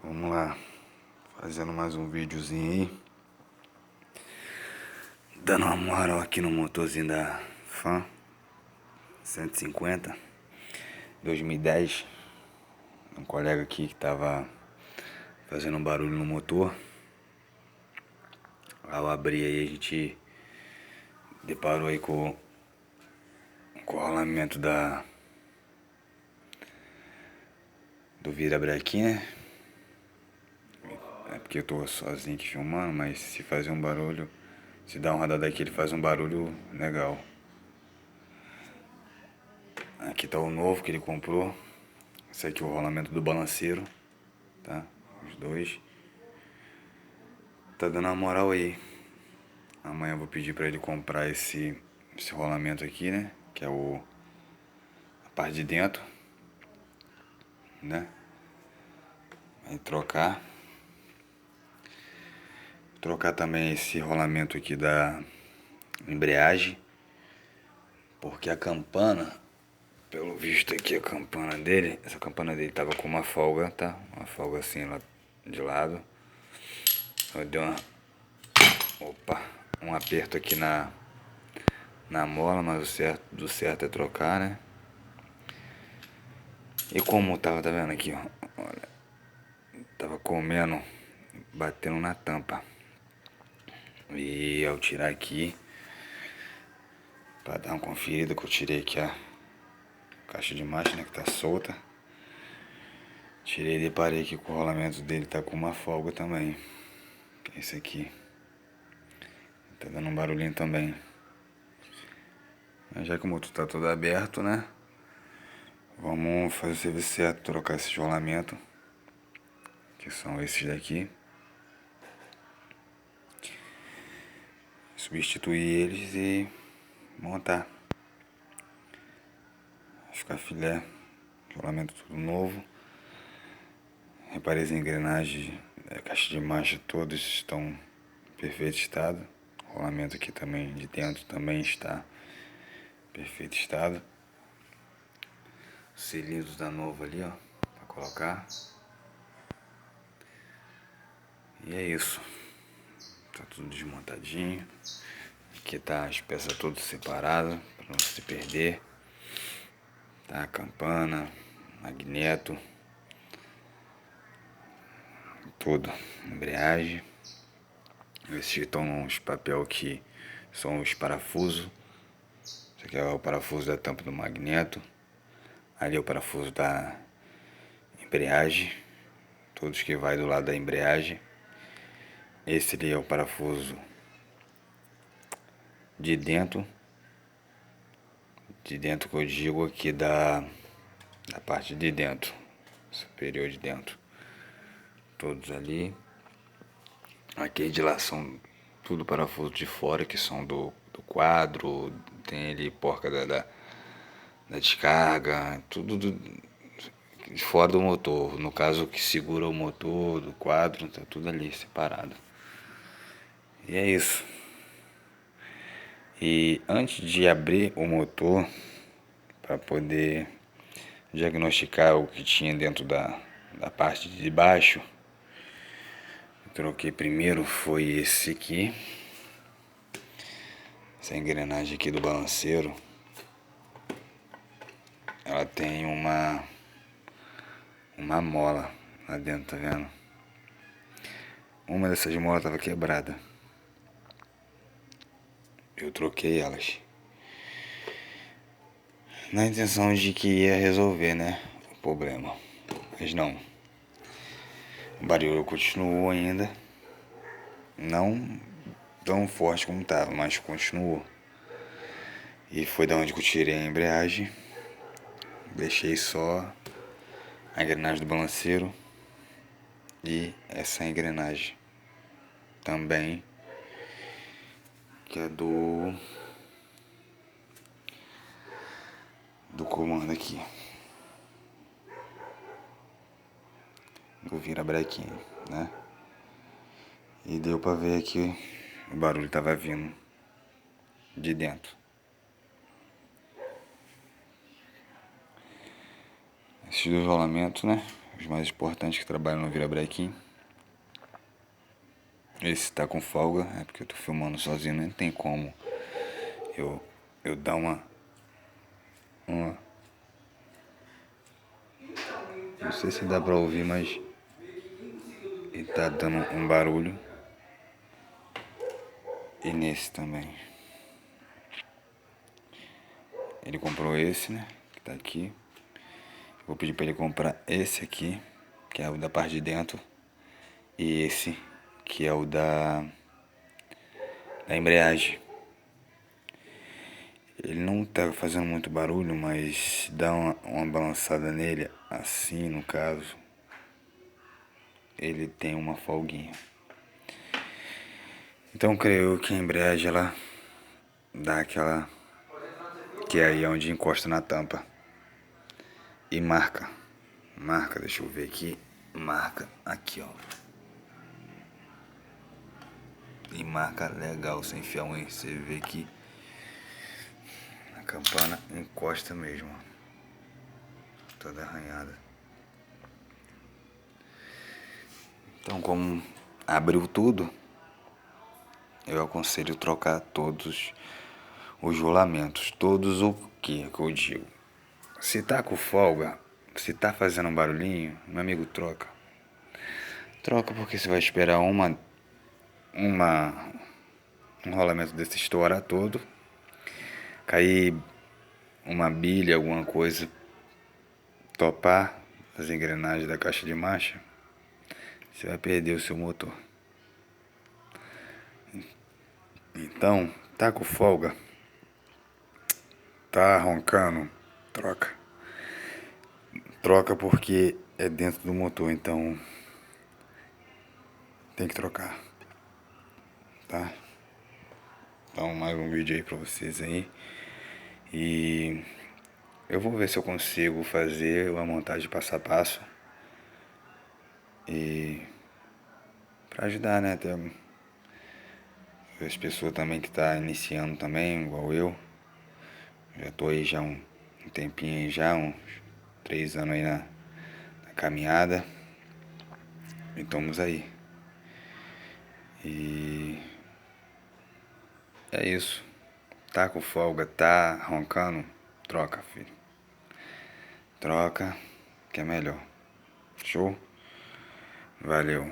Vamos lá, fazendo mais um videozinho aí, dando uma moral aqui no motorzinho da Fan 150 2010. Um colega aqui que tava fazendo um barulho no motor. Ao abrir aí a gente deparou aí com o rolamento do virabrequim, né? É porque eu tô sozinho aqui filmando, mas se fazer um barulho, se dá uma rodada aqui, ele faz um barulho legal. Aqui tá o novo que ele comprou. Esse aqui é o rolamento do balanceiro, tá? Os dois. Tá dando uma moral aí. Amanhã eu vou pedir pra ele comprar esse rolamento aqui, né? Que é a parte de dentro, né? Aí trocar. Trocar também esse rolamento aqui da embreagem. Porque a campana, pelo visto aqui, a campana dele, essa campana dele tava com uma folga, tá? Uma folga assim lá de lado. Eu dei um aperto aqui na mola, mas do certo é trocar, né? E como tava, tá vendo aqui, ó? Olha, tava comendo, batendo na tampa. E ao tirar aqui, pra dar uma conferida, que eu tirei aqui a caixa de marcha, né, que tá solta. Tirei e deparei aqui que o rolamento dele tá com uma folga também. Que é esse aqui. Tá dando um barulhinho também. Mas já que o motor tá todo aberto, né? Vamos fazer o serviço certo, trocar esse rolamento, que são esses daqui. Substituir eles e montar. Ficar filé, rolamento tudo novo. Reparei as engrenagens, a caixa de marcha todas estão em perfeito estado. O rolamento aqui também de dentro também está em perfeito estado. Os cilindros da Nova ali, ó, para colocar. E é isso. Tá tudo desmontadinho. Aqui tá as peças todas separadas para não se perder. Tá a campana, magneto, tudo, embreagem. Esses estão nos papel aqui são os parafusos. Esse aqui é o parafuso da tampa do magneto. Ali é o parafuso da embreagem. Todos que vai do lado da embreagem. Esse ali é o parafuso de dentro. De dentro que eu digo aqui da parte de dentro. Superior de dentro. Todos ali. Aqui de lá são tudo parafuso de fora, que são do quadro. Tem ali porca da descarga. Tudo de fora do motor. No caso, que segura o motor do quadro. Tá tudo ali separado. E é isso. E antes de abrir o motor, para poder diagnosticar o que tinha dentro da parte de baixo, eu troquei primeiro foi esse aqui, essa engrenagem aqui do balanceiro. Ela tem uma mola lá dentro, tá vendo? Uma dessas molas estava quebrada. Eu troquei elas na intenção de que ia resolver, né, o problema. Mas não. O barulho continuou ainda. Não tão forte como estava, mas continuou. E foi da onde eu tirei a embreagem. Deixei só a engrenagem do balanceiro e essa engrenagem também, que é do comando aqui, do virabrequim, né? E deu pra ver que o barulho tava vindo de dentro. Esses dois rolamentos, né? os mais importantes que trabalham no virabrequim. Esse tá com folga, é porque eu tô filmando sozinho, nem tem como eu dar uma não sei se dá pra ouvir, mas ele tá dando um barulho. E nesse também. Ele comprou esse, né? Que tá aqui. Vou pedir pra ele comprar esse aqui, que é o da parte de dentro. E esse, que é o da embreagem. Ele não tá fazendo muito barulho, mas dá uma balançada nele, assim no caso. Ele tem uma folguinha. Então creio que a embreagem ela dá aquela... que é aí onde encosta na tampa. E marca. Marca, deixa eu ver aqui. Marca aqui, ó. E marca legal, sem enfiar um. Você vê que a campana encosta mesmo, ó. Toda arranhada. Então, como abriu tudo, eu aconselho trocar todos os rolamentos. Todos o que eu digo. Se tá com folga, se tá fazendo um barulhinho, meu amigo, troca. Troca porque você vai esperar um rolamento desse estourar todo, cair uma bilha, alguma coisa, topar as engrenagens da caixa de marcha, você vai perder o seu motor. Então, tá com folga, tá roncando, troca. Troca porque é dentro do motor, então tem que trocar, tá? Então, mais um vídeo aí pra vocês aí. E eu vou ver se eu consigo fazer uma montagem passo a passo. E pra ajudar, né? Tem as pessoas também que tá iniciando também, igual eu. Já tô aí já um tempinho aí já, uns 3 anos aí na caminhada. E estamos aí. E é isso. Tá com folga, tá roncando? Troca, filho. Troca, que é melhor. Show? Valeu.